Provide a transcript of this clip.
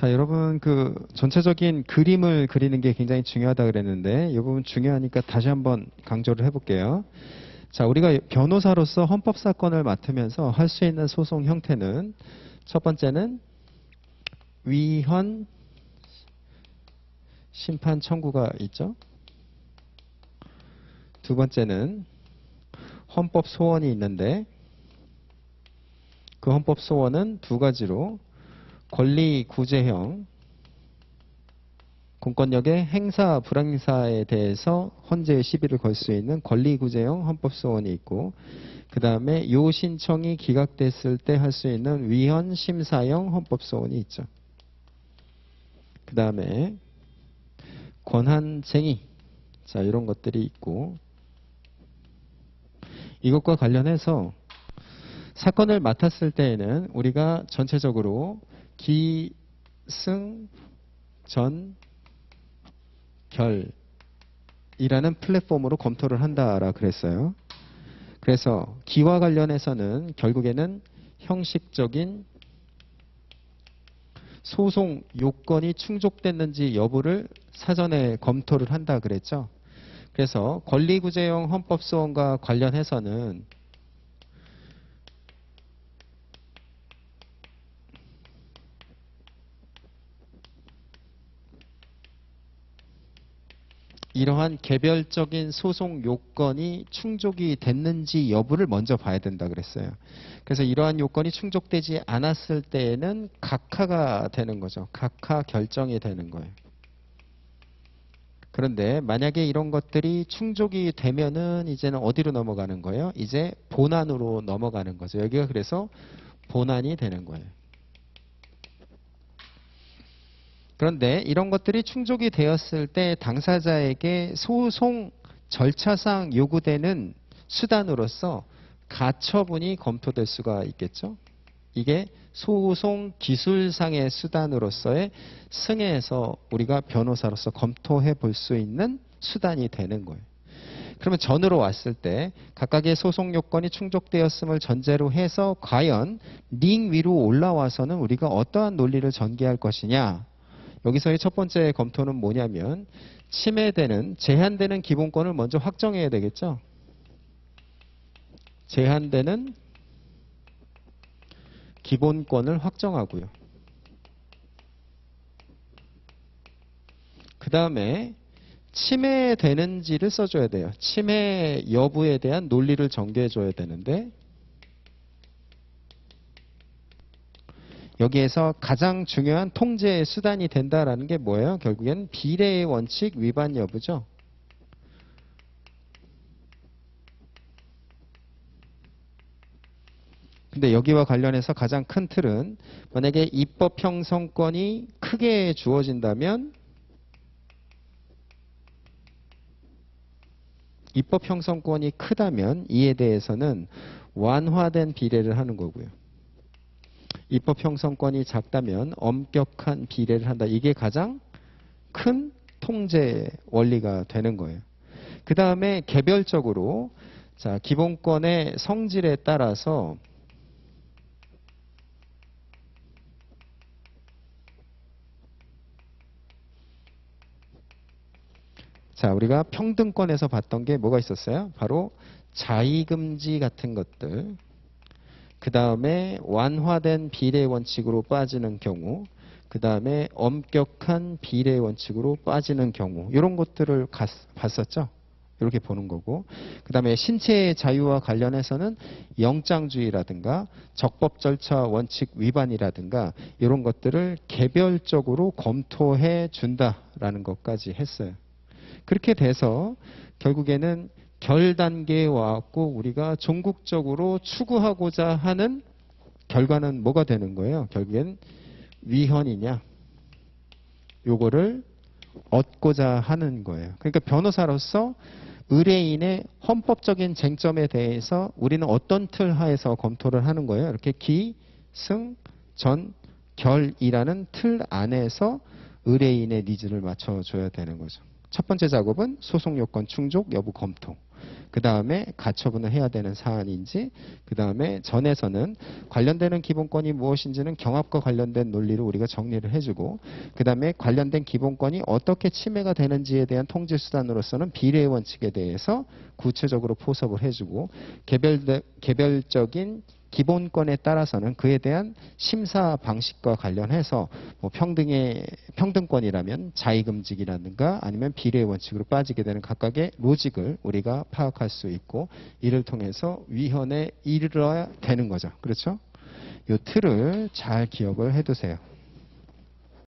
자, 여러분 그 전체적인 그림을 그리는 게 굉장히 중요하다 그랬는데 이 부분 중요하니까 다시 한번 강조를 해볼게요. 자, 우리가 변호사로서 헌법 사건을 맡으면서 할 수 있는 소송 형태는 첫 번째는 위헌 심판 청구가 있죠. 두 번째는 헌법 소원이 있는데 그 헌법 소원은 두 가지로 권리 구제형, 공권력의 행사, 불행사에 대해서 헌재에 시비를 걸 수 있는 권리 구제형 헌법 소원이 있고, 그 다음에 요 신청이 기각됐을 때 할 수 있는 위헌 심사형 헌법 소원이 있죠. 그 다음에 권한쟁의, 자 이런 것들이 있고, 이것과 관련해서 사건을 맡았을 때에는 우리가 전체적으로 기승 전 결이라는 플랫폼으로 검토를 한다라 그랬어요. 그래서 기와 관련해서는 결국에는 형식적인 소송 요건이 충족됐는지 여부를 사전에 검토를 한다 그랬죠. 그래서 권리구제형 헌법소원과 관련해서는 이러한 개별적인 소송 요건이 충족이 됐는지 여부를 먼저 봐야 된다 그랬어요. 그래서 이러한 요건이 충족되지 않았을 때에는 각하가 되는 거죠. 각하 결정이 되는 거예요. 그런데 만약에 이런 것들이 충족이 되면은 이제는 어디로 넘어가는 거예요? 이제 본안으로 넘어가는 거죠. 여기가 그래서 본안이 되는 거예요. 그런데 이런 것들이 충족이 되었을 때 당사자에게 소송 절차상 요구되는 수단으로서 가처분이 검토될 수가 있겠죠. 이게 소송 기술상의 수단으로서의 승해에서 우리가 변호사로서 검토해 볼 수 있는 수단이 되는 거예요. 그러면 전으로 왔을 때 각각의 소송 요건이 충족되었음을 전제로 해서 과연 링 위로 올라와서는 우리가 어떠한 논리를 전개할 것이냐. 여기서의 첫 번째 검토는 뭐냐면 침해되는, 제한되는 기본권을 먼저 확정해야 되겠죠. 제한되는 기본권을 확정하고요. 그 다음에 침해되는지를 써줘야 돼요. 침해 여부에 대한 논리를 전개해줘야 되는데 여기에서 가장 중요한 통제 수단이 된다라는 게 뭐예요? 결국엔 비례의 원칙 위반 여부죠. 근데 여기와 관련해서 가장 큰 틀은 만약에 입법 형성권이 크게 주어진다면 입법 형성권이 크다면 이에 대해서는 완화된 비례를 하는 거고요. 입법 형성권이 작다면 엄격한 비례를 한다. 이게 가장 큰 통제 원리가 되는 거예요. 그 다음에 개별적으로 자 기본권의 성질에 따라서 자 우리가 평등권에서 봤던 게 뭐가 있었어요? 바로 자의금지 같은 것들, 그 다음에 완화된 비례 원칙으로 빠지는 경우, 그 다음에 엄격한 비례 원칙으로 빠지는 경우, 이런 것들을 봤었죠. 이렇게 보는 거고, 그 다음에 신체의 자유와 관련해서는 영장주의라든가 적법 절차 원칙 위반이라든가 이런 것들을 개별적으로 검토해 준다라는 것까지 했어요. 그렇게 돼서 결국에는 결 단계에 와갖고 우리가 종국적으로 추구하고자 하는 결과는 뭐가 되는 거예요? 결국엔 위헌이냐? 요거를 얻고자 하는 거예요. 그러니까 변호사로서 의뢰인의 헌법적인 쟁점에 대해서 우리는 어떤 틀 하에서 검토를 하는 거예요? 이렇게 기, 승, 전, 결이라는 틀 안에서 의뢰인의 니즈를 맞춰줘야 되는 거죠. 첫 번째 작업은 소송 요건 충족 여부 검토. 그 다음에 가처분을 해야 되는 사안인지, 그 다음에 전에서는 관련되는 기본권이 무엇인지는 경합과 관련된 논리를 우리가 정리를 해주고, 그 다음에 관련된 기본권이 어떻게 침해가 되는지에 대한 통제 수단으로서는 비례의 원칙에 대해서 구체적으로 포섭을 해주고, 개별적인 기본권에 따라서는 그에 대한 심사 방식과 관련해서 뭐 평등권이라면 자의금직이라든가 아니면 비례의 원칙으로 빠지게 되는 각각의 로직을 우리가 파악할 수 있고, 이를 통해서 위헌에 이르러야 되는 거죠. 그렇죠? 이 틀을 잘 기억을 해두세요.